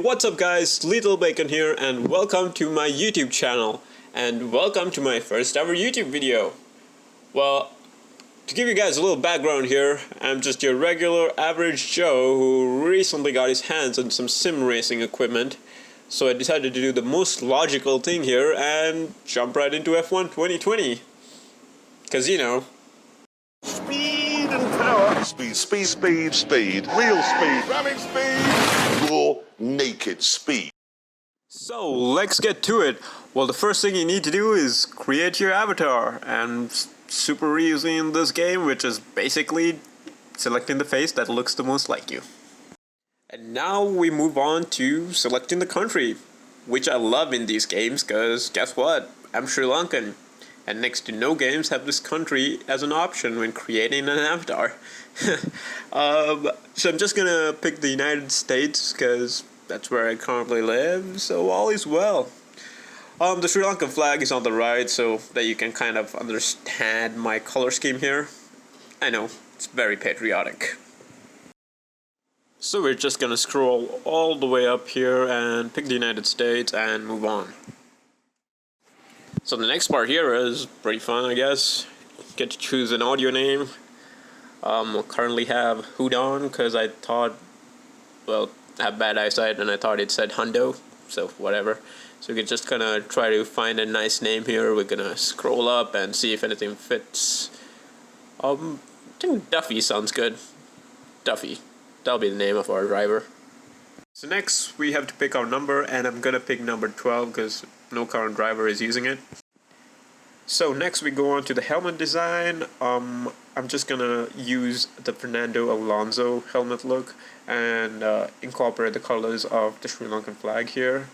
What's up guys, Little Bacon here and welcome to my YouTube channel and welcome to my first ever YouTube video. Well, to give you guys a little background here, I'm just your regular average Joe who recently got his hands on some sim racing equipment. So I decided to do the most logical thing here and jump right into F1 2020. Cause you know, speed and power. Speed, real speed, ramming speed, raw, naked speed. So let's get to it. Well, the first thing you need to do is create your avatar, and super easy in this game, which is basically selecting the face that looks the most like you. And now we move on to selecting the country, which I love in these games because guess what? I'm Sri Lankan. And next to no games have this country as an option when creating an avatar. So I'm just gonna pick the United States because that's where I currently live, so all is well. The Sri Lankan flag is on the right so that you can kind of understand my color scheme here. I know, it's very patriotic. So we're just gonna scroll all the way up here and pick the United States and move on. So the next part here is pretty fun, I guess. Get to choose an audio name. I currently have Hudon because I thought, well, I have bad eyesight and I thought it said Hundo, so whatever. So we can just kind of try to find a nice name here. We're gonna scroll up and see if anything fits. I think Duffy sounds good. Duffy. That'll be the name of our driver. So next we have to pick our number, and I'm gonna pick number 12 because no current driver is using it. So next we go on to the helmet design. I'm just gonna use the Fernando Alonso helmet look and incorporate the colors of the Sri Lankan flag here.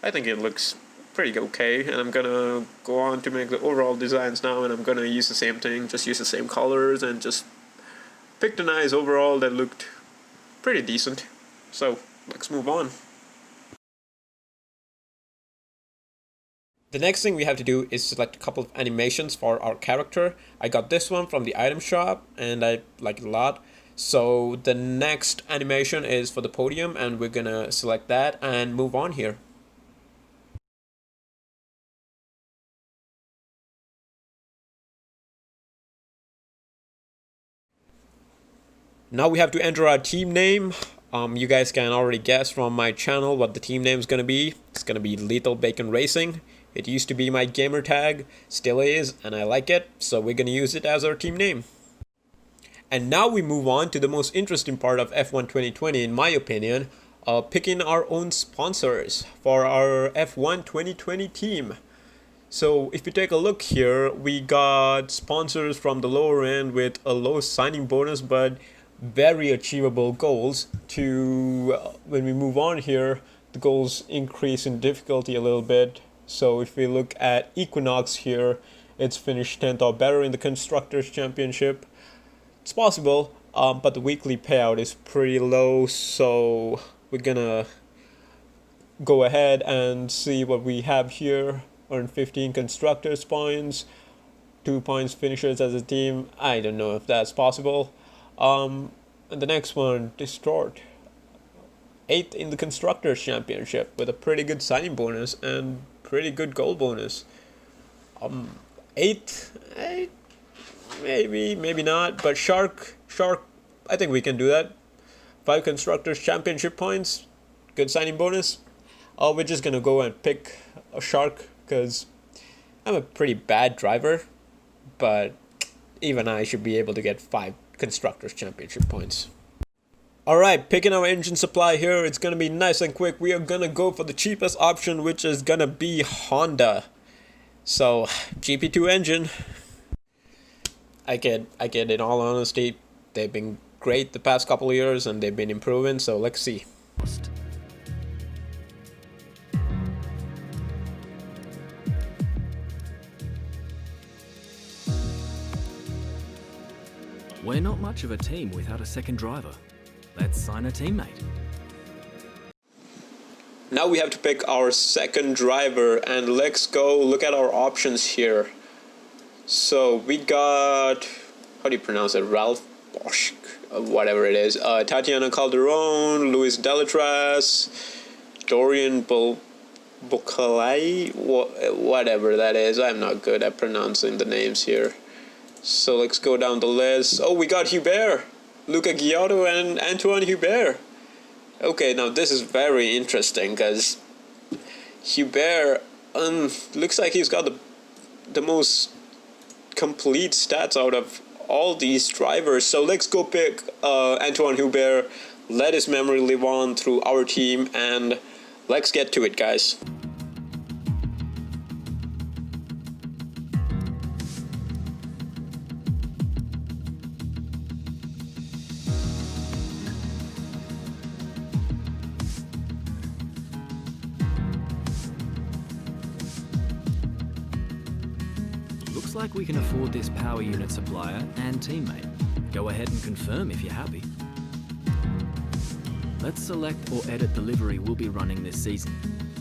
I think it looks pretty okay, and I'm gonna go on to make the overall designs now, and I'm gonna use the same thing, just use the same colors and just picked a nice overall that looked pretty decent. So let's move on. The next thing we have to do is select a couple of animations for our character. I got this one from the item shop and I like it a lot. So the next animation is for the podium and we're gonna select that and move on here. Now we have to enter our team name. You guys can already guess from my channel what the team name is gonna be. It's gonna be Little Bacon Racing. It used to be my gamer tag, still is, and I like it, so we're gonna use it as our team name. And now we move on to the most interesting part of F1 2020 in my opinion, picking our own sponsors for our F1 2020 team. So if you take a look here, we got sponsors from the lower end with a low signing bonus but very achievable goals to when we move on here, the goals increase in difficulty a little bit. So if we look at Equinox here, it's finished 10th or better in the Constructors' Championship. It's possible, but the weekly payout is pretty low, so we're gonna go ahead and see what we have here. Earn 15 Constructors points, 2 points finishers as a team. I don't know if that's possible. And the next one, Distort. 8th in the Constructors' Championship with a pretty good signing bonus and pretty good goal bonus. 8, maybe not, but Shark, I think we can do that. 5 Constructors' Championship points, good signing bonus. We're just gonna go and pick a Shark because I'm a pretty bad driver, but even I should be able to get 5 Constructors' Championship points. Alright, picking our engine supply here, it's gonna be nice and quick. We are gonna go for the cheapest option, which is gonna be Honda. So, GP2 engine. I get in all honesty, they've been great the past couple of years and they've been improving, so let's see. We're not much of a team without a second driver. Let's sign a teammate. Now we have to pick our second driver and let's go look at our options here. So we got, how do you pronounce it, Ralph Bosch, whatever it is, Tatiana Calderon, Luis Delatraz, Dorian Bukalai, whatever that is. I'm not good at pronouncing the names here. So let's go down the list. Oh, we got Hubert, Luca Giotto, and Antoine Hubert. Okay, now this is very interesting because Hubert looks like he's got the most complete stats out of all these drivers. So let's go pick Antoine Hubert, let his memory live on through our team, and let's get to it, guys. Looks like we can afford this power unit supplier and teammate. Go ahead and confirm if you're happy. Let's select or edit the livery we'll be running this season.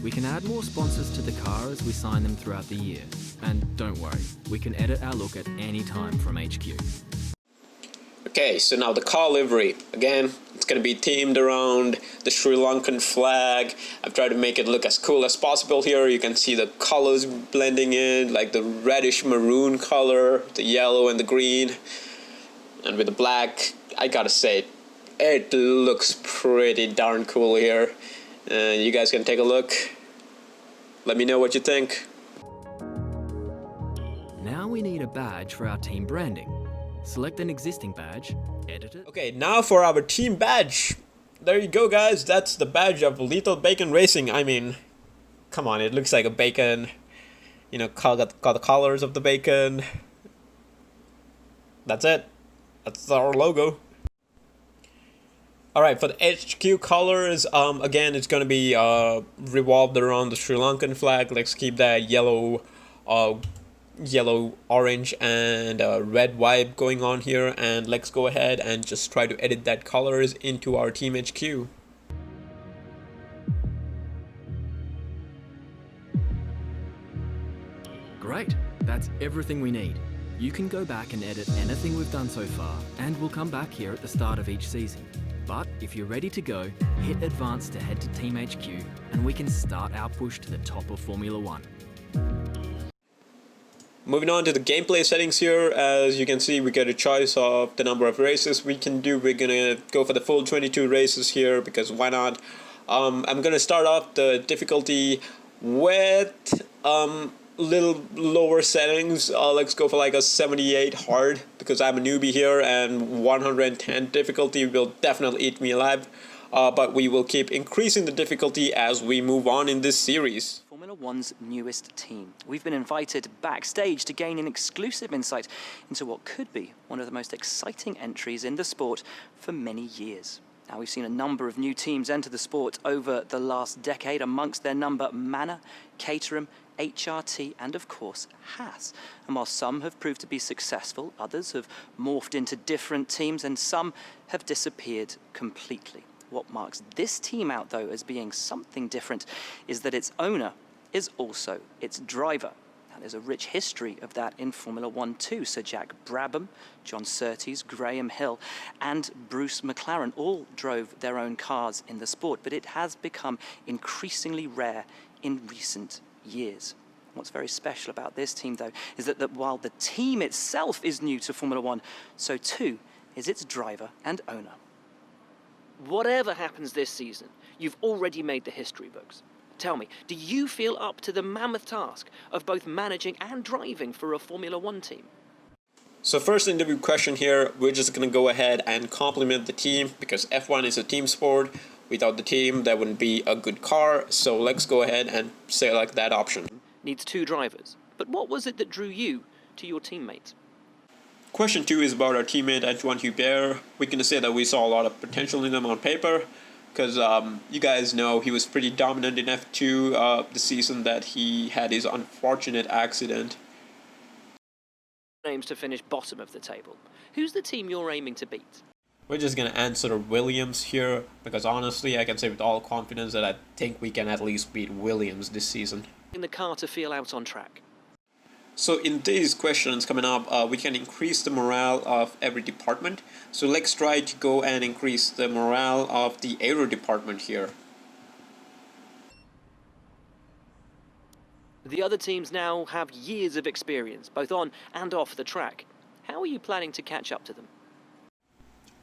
We can add more sponsors to the car as we sign them throughout the year. And don't worry, we can edit our look at any time from HQ. Okay, so now the car livery. Again, it's going to be themed around the Sri Lankan flag. I've tried to make it look as cool as possible here. You can see the colors blending in, like the reddish maroon color, the yellow and the green. And with the black, I gotta say, it looks pretty darn cool here. You guys can take a look. Let me know what you think. Now we need a badge for our team branding. Select an existing badge, edit it. Okay, now for our team badge. There you go, guys. That's the badge of Lethal Bacon Racing. I mean, come on, it looks like a bacon. You know, got the colors of the bacon. That's it. That's our logo. Alright, for the HQ colors, again, it's going to be revolved around the Sri Lankan flag. Let's keep that yellow, orange, and red vibe going on here. And let's go ahead and just try to edit that colors into our team HQ. Great, that's everything we need. You can go back and edit anything we've done so far, and we'll come back here at the start of each season. But if you're ready to go, hit advance to head to Team HQ, and we can start our push to the top of Formula 1. Moving on to the gameplay settings here, as you can see, we get a choice of the number of races we can do. We're gonna go for the full 22 races here, because why not? I'm gonna start off the difficulty with little lower settings. Let's go for like a 78 hard, because I'm a newbie here, and 110 difficulty will definitely eat me alive. But we will keep increasing the difficulty as we move on in this series. Formula One's newest team. We've been invited backstage to gain an exclusive insight into what could be one of the most exciting entries in the sport for many years. Now, we've seen a number of new teams enter the sport over the last decade, amongst their number Manor, Caterham, HRT, and of course Haas. And while some have proved to be successful, others have morphed into different teams, and some have disappeared completely. What marks this team out, though, as being something different is that its owner is also its driver. Now, there's a rich history of that in Formula 1 too. Sir Jack Brabham, John Surtees, Graham Hill, and Bruce McLaren all drove their own cars in the sport, but it has become increasingly rare in recent years. What's very special about this team, though, is that while the team itself is new to Formula 1, so too is its driver and owner. Whatever happens this season, you've already made the history books. Tell me, do you feel up to the mammoth task of both managing and driving for a Formula 1 team? So first interview question here, we're just going to go ahead and compliment the team, because F1 is a team sport. Without the team, there wouldn't be a good car. So let's go ahead and select that option. Needs 2 drivers. But what was it that drew you to your teammates? Question 2 is about our teammate Antoine Hubert. We're going to say that we saw a lot of potential in him on paper, because you guys know he was pretty dominant in F2 the season that he had his unfortunate accident. Aims to finish bottom of the table. Who's the team you're aiming to beat? We're just going to answer Williams here, because honestly I can say with all confidence that I think we can at least beat Williams this season. In the car to feel out on track. So in these questions coming up, we can increase the morale of every department. So let's try to go and increase the morale of the aero department here. The other teams now have years of experience, both on and off the track. How are you planning to catch up to them?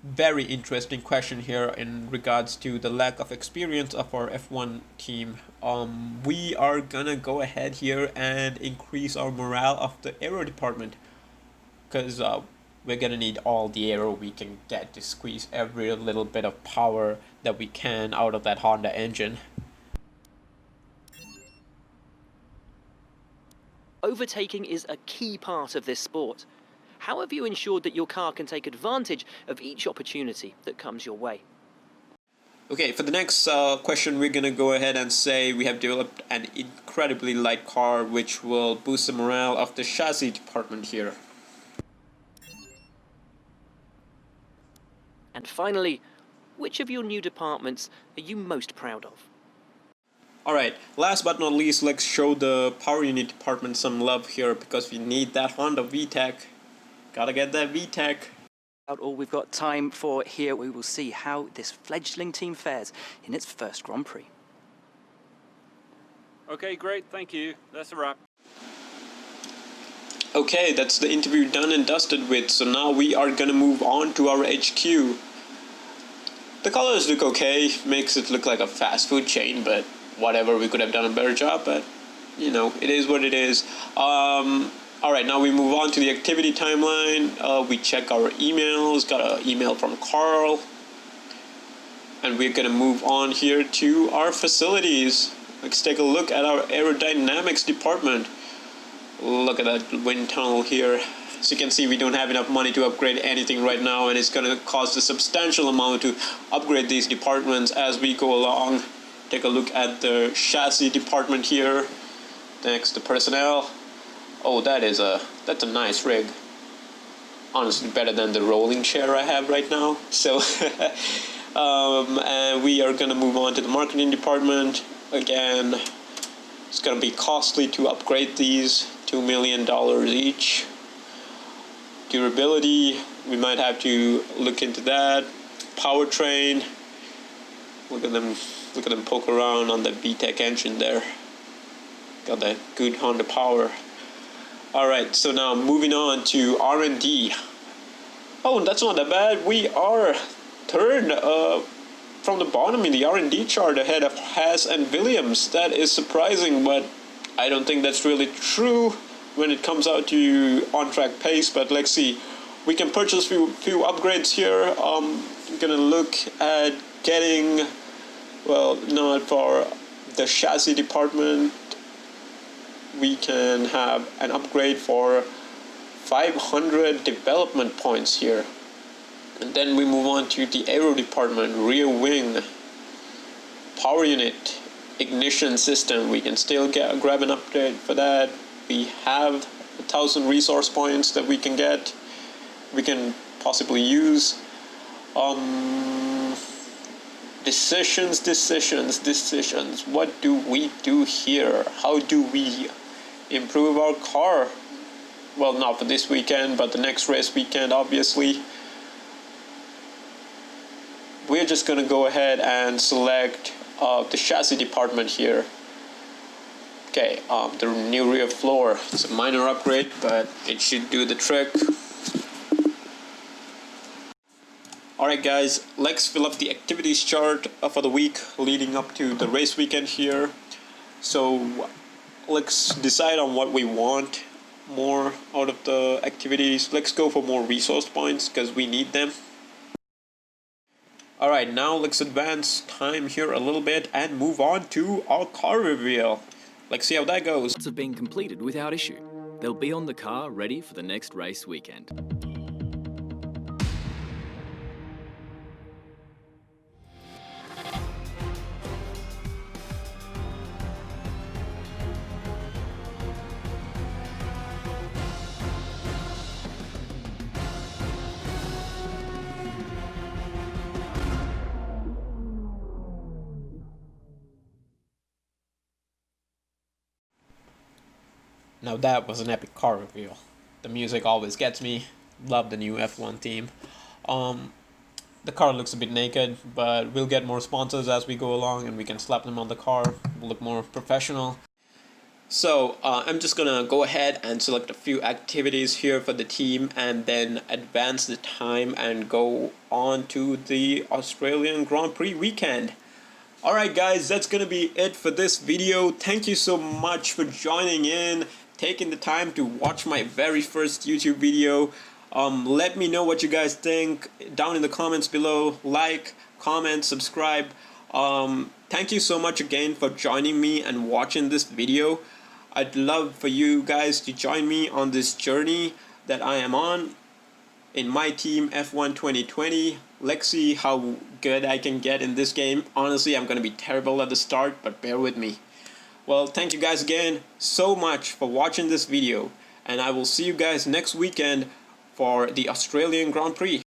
Very interesting question here in regards to the lack of experience of our F1 team. We are gonna go ahead here and increase our morale of the aero department, because we're gonna need all the aero we can get to squeeze every little bit of power that we can out of that Honda engine. Overtaking is a key part of this sport. How have you ensured that your car can take advantage of each opportunity that comes your way? Okay, for the next question, we're gonna go ahead and say we have developed an incredibly light car which will boost the morale of the chassis department here. And finally, which of your new departments are you most proud of? Alright, last but not least, let's show the power unit department some love here, because we need that Honda VTEC. Gotta get that VTEC. About all we've got time for here, we will see how this fledgling team fares in its first Grand Prix. Okay, great, thank you. That's a wrap. Okay, that's the interview done and dusted with, so now we are gonna move on to our HQ. The colors look okay, makes it look like a fast food chain, but whatever, we could have done a better job, but you know, it is what it is. Alright, now we move on to the activity timeline. We check our emails, got an email from Carl, and we're gonna move on here to our facilities. Let's take a look at our aerodynamics department. Look at that wind tunnel here. As you can see, we don't have enough money to upgrade anything right now, and it's gonna cost a substantial amount to upgrade these departments as we go along. Take a look at the chassis department here. Next, the personnel. Oh, that's a nice rig. Honestly, better than the rolling chair I have right now. So, and we are gonna move on to the marketing department. Again, it's gonna be costly to upgrade these, $2 million each. Durability, we might have to look into that. Powertrain, look at them poke around on the VTEC engine there. Got that good Honda power. Alright, so now moving on to R&D. Oh, that's not that bad. We are third from the bottom in the R&D chart, ahead of Haas and Williams. That is surprising, but I don't think that's really true when it comes out to on-track pace. But let's see. We can purchase few upgrades here. We're gonna look at getting, well, not for the chassis department. We can have an upgrade for 500 development points here. And then we move on to the aero department, rear wing, power unit, ignition system. We can still grab an upgrade for that. We have 1,000 resource points that we can get. We can possibly use. Decisions. What do we do here? How do we improve our car? Well, not for this weekend, but the next race weekend, obviously. We're just gonna go ahead and select the chassis department here. Okay, the new rear floor. It's a minor upgrade, but it should do the trick. Alright guys, let's fill up the activities chart for the week leading up to the race weekend here. So let's decide on what we want more out of the activities. Let's go for more resource points because we need them. Alright, now let's advance time here a little bit and move on to our car reveal. Let's see how that goes. Have been completed without issue. They'll be on the car ready for the next race weekend. Now that was an epic car reveal. The music always gets me. Love the new F1 theme. The car looks a bit naked, but we'll get more sponsors as we go along and we can slap them on the car. We'll look more professional. So I'm just gonna go ahead and select a few activities here for the team and then advance the time and go on to the Australian Grand Prix weekend. Alright guys, that's gonna be it for this video. Thank you so much for joining in, taking the time to watch my very first YouTube video. Let me know what you guys think down in the comments below. Like, comment, subscribe. Thank you so much again for joining me and watching this video. I'd love for you guys to join me on this journey that I am on in my team F1 2020. Let's see how good I can get in this game. Honestly, I'm gonna be terrible at the start, but bear with me. Well, thank you guys again so much for watching this video, and I will see you guys next weekend for the Australian Grand Prix.